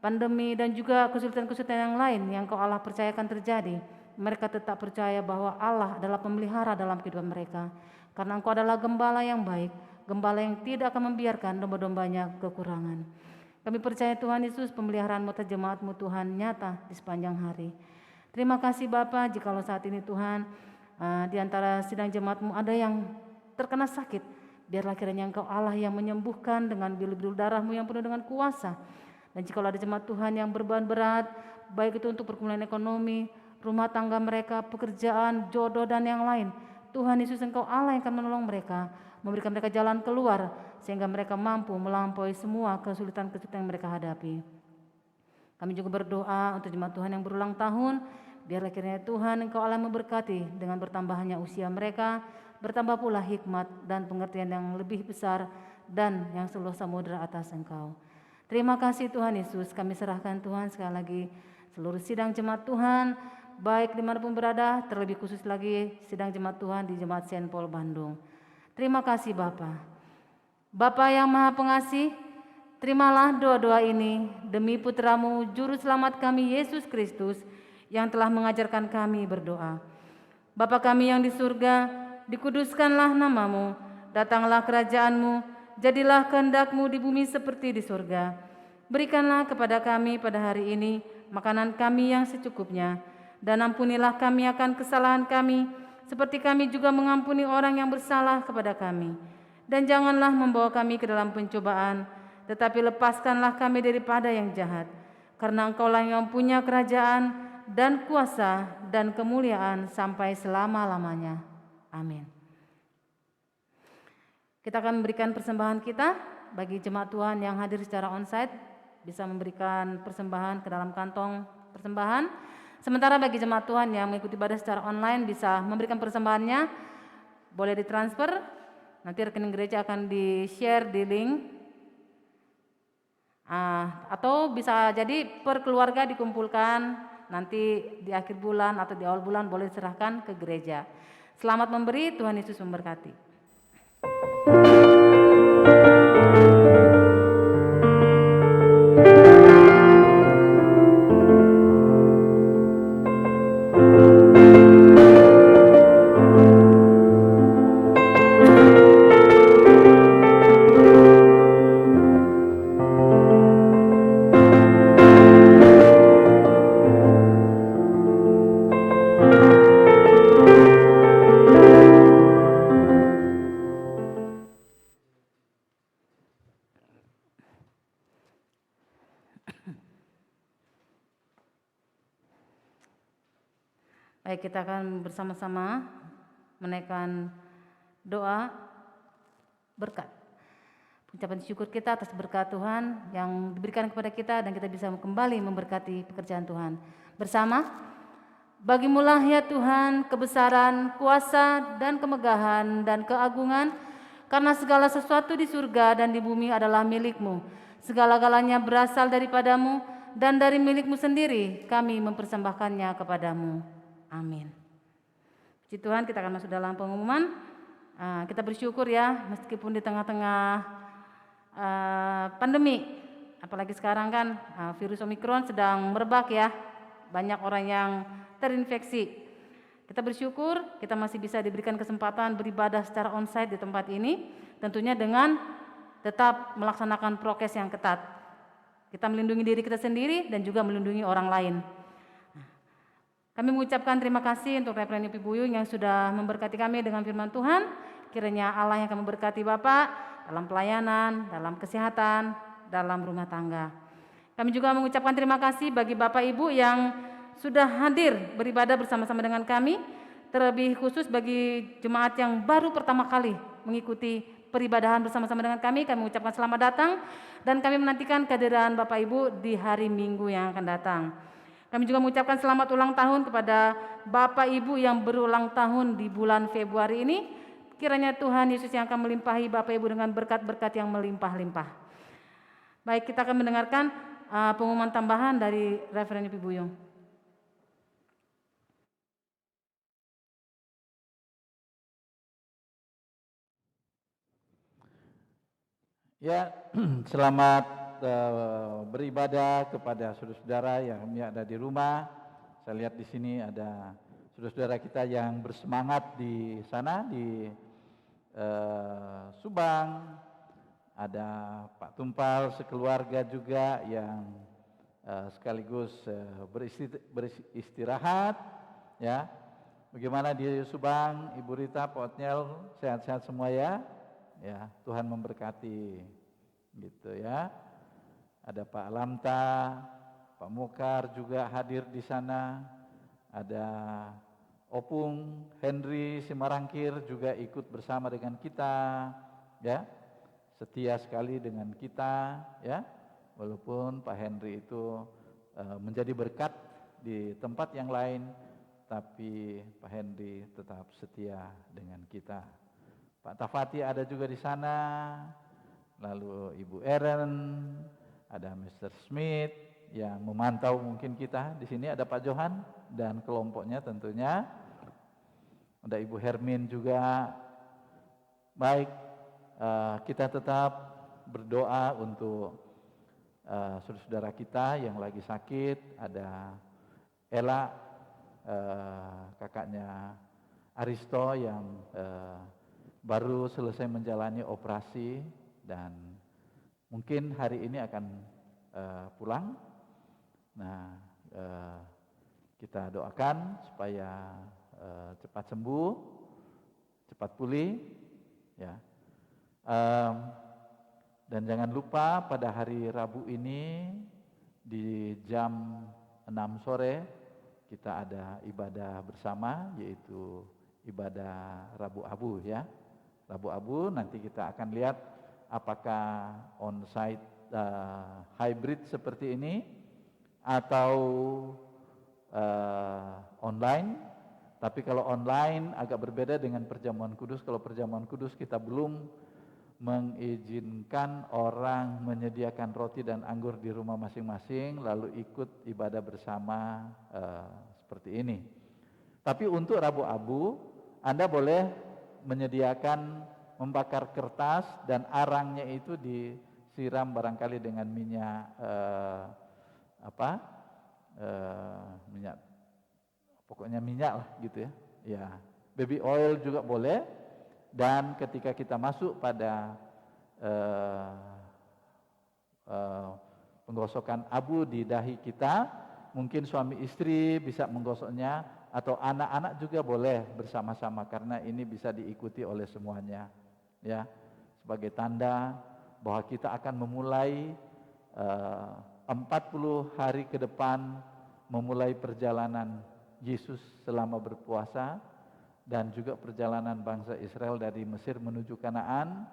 Speaker 2: pandemi dan juga kesulitan-kesulitan yang lain yang Engkau Allah percayakan terjadi. Mereka tetap percaya bahwa Allah adalah pemelihara dalam kehidupan mereka. Karena Engkau adalah gembala yang baik, gembala yang tidak akan membiarkan domba-dombanya kekurangan. Kami percaya Tuhan Yesus pemeliharaan-Mu atas jemaat-Mu Tuhan nyata di sepanjang hari. Terima kasih Bapa, jikalau saat ini Tuhan di antara sidang jemaat-Mu ada yang terkena sakit, biarlah kiranya Engkau Allah yang menyembuhkan dengan bilur-bilur darah-Mu yang penuh dengan kuasa. Dan jikalau ada jemaat Tuhan yang beban berat, baik itu untuk pergumulan ekonomi, rumah tangga mereka, pekerjaan, jodoh dan yang lain, Tuhan Yesus Engkau Allah yang akan menolong mereka, memberikan mereka jalan keluar sehingga mereka mampu melampaui semua kesulitan-kesulitan yang mereka hadapi. Kami juga berdoa untuk jemaat Tuhan yang berulang tahun, biarlah kiranya Tuhan Engkau Allah memberkati dengan bertambahnya usia mereka, bertambah pula hikmat dan pengertian yang lebih besar dan yang seluruh samudera atas Engkau. Terima kasih Tuhan Yesus, kami serahkan Tuhan sekali lagi seluruh sidang jemaat Tuhan, baik dimanapun berada, terlebih khusus lagi sidang jemaat Tuhan di Jemaat Saint Paul Bandung. Terima kasih Bapa. Bapa yang Maha Pengasih, terimalah doa-doa ini demi putra-Mu Juru Selamat kami Yesus Kristus yang telah mengajarkan kami berdoa. Bapa kami yang di surga, dikuduskanlah nama-Mu, datanglah kerajaan-Mu, jadilah kehendak-Mu di bumi seperti di surga. Berikanlah kepada kami pada hari ini makanan kami yang secukupnya, dan ampunilah kami akan kesalahan kami, seperti kami juga mengampuni orang yang bersalah kepada kami. Dan janganlah membawa kami ke dalam pencobaan, tetapi lepaskanlah kami daripada yang jahat. Karena Engkaulah yang punya kerajaan dan kuasa dan kemuliaan sampai selama-lamanya. Amin. Kita akan memberikan persembahan kita bagi jemaat Tuhan yang hadir secara onsite, bisa memberikan persembahan ke dalam kantong persembahan. Sementara bagi jemaat Tuhan yang mengikuti ibadah secara online bisa memberikan persembahannya, boleh ditransfer, nanti rekening gereja akan di-share di link, atau bisa jadi per keluarga dikumpulkan, nanti di akhir bulan atau di awal bulan boleh diserahkan ke gereja. Selamat memberi, Tuhan Yesus memberkati. Baik, kita akan bersama-sama menaikkan doa berkat. Ucapan syukur kita atas berkat Tuhan yang diberikan kepada kita dan kita bisa kembali memberkati pekerjaan Tuhan. Bersama, Bagimulah ya Tuhan kebesaran, kuasa dan kemegahan dan keagungan, karena segala sesuatu di surga dan di bumi adalah milik-Mu. Segala-galanya berasal daripadamu dan dari milik-Mu sendiri kami mempersembahkannya kepadamu. Amin. Puji Tuhan, kita akan masuk dalam pengumuman. Kita bersyukur ya, meskipun di tengah-tengah pandemi, apalagi sekarang kan virus Omikron sedang merebak ya, banyak orang yang terinfeksi. Kita bersyukur kita masih bisa diberikan kesempatan beribadah secara onsite di tempat ini, tentunya dengan tetap melaksanakan prokes yang ketat. Kita melindungi diri kita sendiri dan juga melindungi orang lain. Kami mengucapkan terima kasih untuk Reverend Yopi Buyung yang sudah memberkati kami dengan firman Tuhan. Kiranya Allah yang akan memberkati Bapak dalam pelayanan, dalam kesehatan, dalam rumah tangga. Kami juga mengucapkan terima kasih bagi Bapak Ibu yang sudah hadir beribadah bersama-sama dengan kami, terlebih khusus bagi jemaat yang baru pertama kali mengikuti peribadahan bersama-sama dengan kami mengucapkan selamat datang dan kami menantikan kehadiran Bapak Ibu di hari Minggu yang akan datang. Kami juga mengucapkan selamat ulang tahun kepada Bapak Ibu yang berulang tahun di bulan Februari ini. Kiranya Tuhan Yesus yang akan melimpahi Bapak Ibu dengan berkat-berkat yang melimpah-limpah. Baik, kita akan mendengarkan pengumuman tambahan dari Reverend Ibu Buyung.
Speaker 3: Ya, selamat beribadah kepada saudara-saudara yang ada di rumah. Saya lihat di sini ada saudara-saudara kita yang bersemangat di sana di Subang. Ada Pak Tumpal sekeluarga juga yang sekaligus beristirahat. Ya, bagaimana di Subang, Ibu Rita, Pak Otniel, sehat-sehat semua ya. Ya, Tuhan memberkati gitu ya. Ada Pak Lamta, Pak Mukar juga hadir di sana. Ada Opung Henry Simarangkir juga ikut bersama dengan kita ya. Setia sekali dengan kita ya. Walaupun Pak Henry itu menjadi berkat di tempat yang lain, tapi Pak Henry tetap setia dengan kita. Pak Tafati ada juga di sana, lalu Ibu Eren, ada Mr. Smith yang memantau mungkin kita. Di sini ada Pak Johan dan kelompoknya tentunya. Ada Ibu Hermin juga. Baik, kita tetap berdoa untuk saudara-saudara kita yang lagi sakit. Ada Ella, kakaknya Aristo yang baru selesai menjalani operasi dan mungkin hari ini akan pulang. Nah, kita doakan supaya cepat sembuh, cepat pulih, ya. Dan jangan lupa pada hari Rabu ini di jam 6 sore kita ada ibadah bersama, yaitu ibadah Rabu Abu ya. Rabu Abu nanti kita akan lihat apakah on-site hybrid seperti ini atau online. Tapi kalau online agak berbeda dengan perjamuan kudus. Kalau perjamuan kudus kita belum mengizinkan orang menyediakan roti dan anggur di rumah masing-masing lalu ikut ibadah bersama seperti ini. Tapi untuk Rabu Abu Anda boleh menyediakan membakar kertas dan arangnya itu disiram barangkali dengan minyak minyak, pokoknya minyak lah gitu ya. Ya, baby oil juga boleh. Dan ketika kita masuk pada penggosokan abu di dahi kita, mungkin suami istri bisa menggosoknya atau anak-anak juga boleh bersama-sama karena ini bisa diikuti oleh semuanya ya, sebagai tanda bahwa kita akan memulai 40 hari ke depan, memulai perjalanan Yesus selama berpuasa dan juga perjalanan bangsa Israel dari Mesir menuju Kanaan.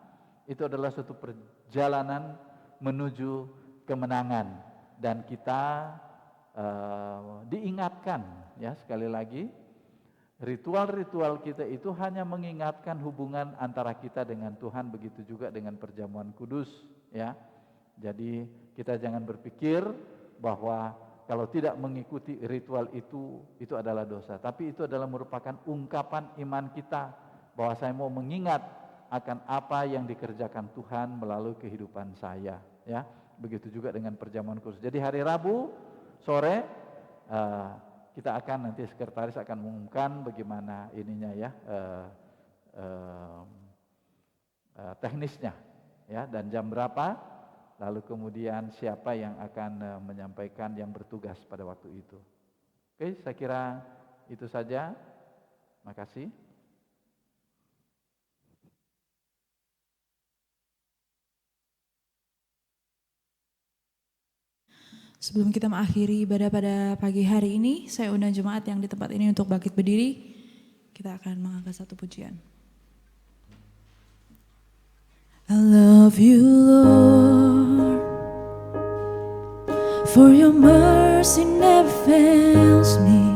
Speaker 3: Itu adalah suatu perjalanan menuju kemenangan dan kita diingatkan ya, sekali lagi ritual-ritual kita itu hanya mengingatkan hubungan antara kita dengan Tuhan, begitu juga dengan perjamuan kudus ya. Jadi kita jangan berpikir bahwa kalau tidak mengikuti ritual itu adalah dosa, tapi itu adalah merupakan ungkapan iman kita bahwa saya mau mengingat akan apa yang dikerjakan Tuhan melalui kehidupan saya ya. Begitu juga dengan perjamuan kudus. Jadi hari Rabu sore kita akan nanti sekretaris akan mengumumkan bagaimana ininya ya, teknisnya ya, dan jam berapa, lalu kemudian siapa yang akan menyampaikan yang bertugas pada waktu itu. Oke, saya kira itu saja. Makasih.
Speaker 1: Sebelum kita mengakhiri ibadah pada pagi hari ini, saya undang jemaat yang di tempat ini untuk bangkit berdiri. Kita akan mengangkat satu pujian. I love you, Lord, for your mercy never fails me.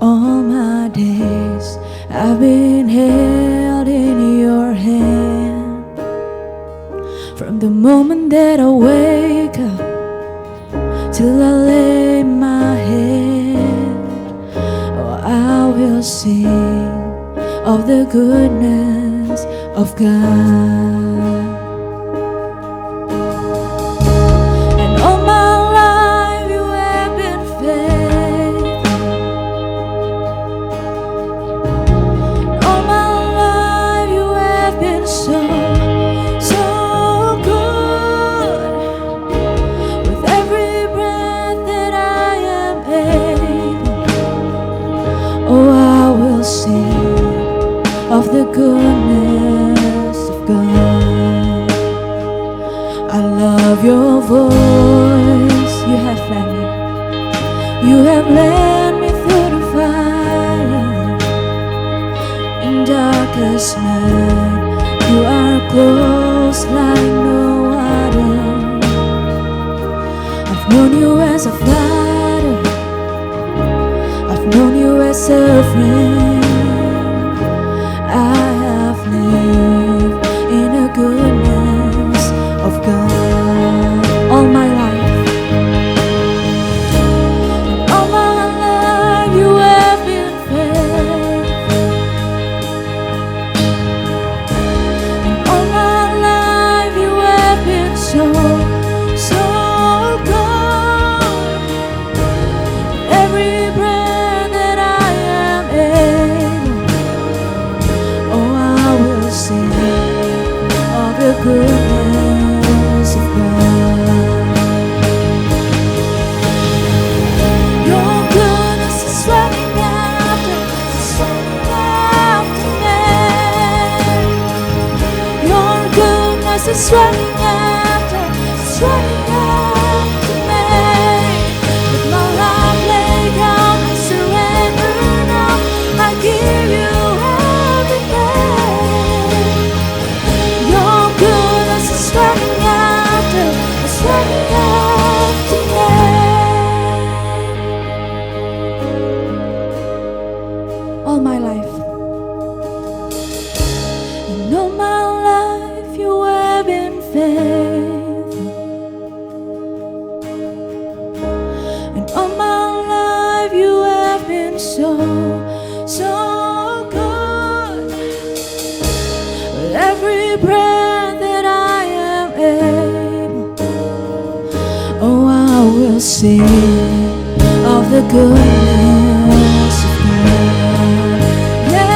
Speaker 1: All my days I've been held in your hand from the moment that I wake up till I lay my head. Oh, I will sing of the goodness of God. And all my life you have been faithful. All my life you have been so, so good. With every breath that I am able, oh, I will sing of the goodness of God. I love your voice. You have led me. You have led me through the fire. In darkest night, you are close like no other. I've known you as a father. I've known you as a friend. I have lived in the goodness of God all my life. All my life you have been faithful. And all my life you have been so, so good. Every breath that I am able, oh, I will sing of the goodness of God. Your goodness is running after me. Your goodness is running after me. With my life laid down, I surrender now. I give you everything. Your goodness is running after me. All my life, and all my life you have been faithful. And all my life you have been so, so good. With every breath that I am able, oh, I will sing of the goodness of God. Yeah.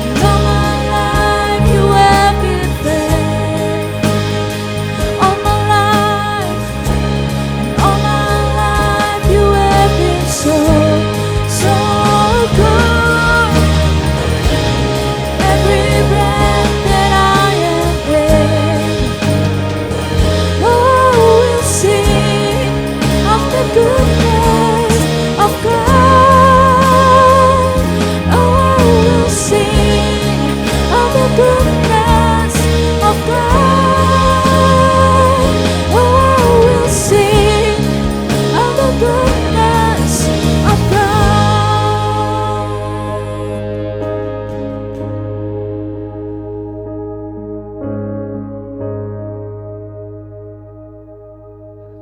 Speaker 1: And all my life you have been faithful. All my life, and all my life you have been so, so good. Every breath that I am able, oh, we'll sing of the goodness of God. Oh, we'll sing of the goodness of God. Oh, we'll sing of the goodness of God.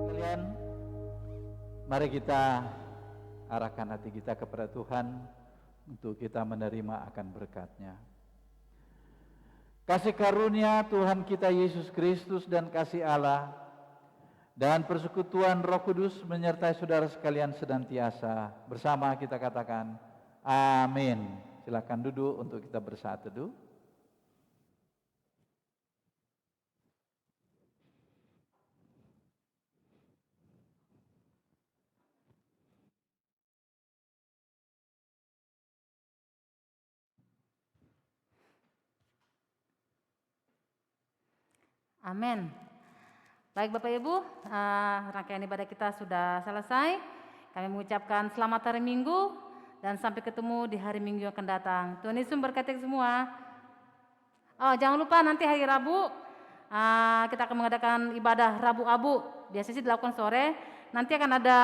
Speaker 3: Sekalian, mari kita arahkan hati kita kepada Tuhan untuk kita menerima akan berkat-Nya. Kasih karunia Tuhan kita Yesus Kristus dan kasih Allah dan persekutuan Roh Kudus menyertai saudara sekalian senantiasa. Bersama kita katakan, amin. Silakan duduk untuk kita bersaat teduh.
Speaker 2: Amin. Baik Bapak Ibu, rangkaian ibadah kita sudah selesai. Kami mengucapkan selamat hari Minggu dan sampai ketemu di hari Minggu yang akan datang. Tuhan Yesus memberkati semua. Oh, jangan lupa nanti hari Rabu kita akan mengadakan ibadah Rabu Abu. Biasanya sih dilakukan sore. nanti akan ada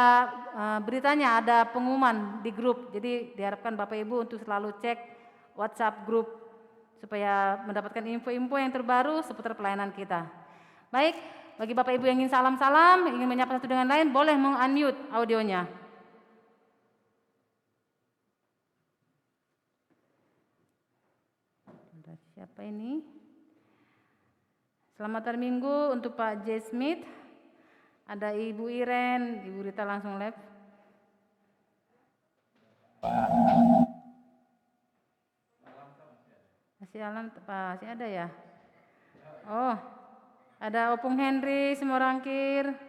Speaker 2: beritanya, ada pengumuman di grup. Jadi diharapkan Bapak Ibu untuk selalu cek WhatsApp grup supaya mendapatkan info-info yang terbaru seputar pelayanan kita. Baik, bagi Bapak Ibu yang ingin salam-salam, ingin menyapa satu dengan lain, boleh meng-unmute audionya. Siapa ini? Selamat hari Minggu untuk Pak J. Smith. Ada Ibu Iren, Ibu Rita langsung live. Masih alam, Pak, masih ada ya? Oh, ada Opung Henry, Semorangkir.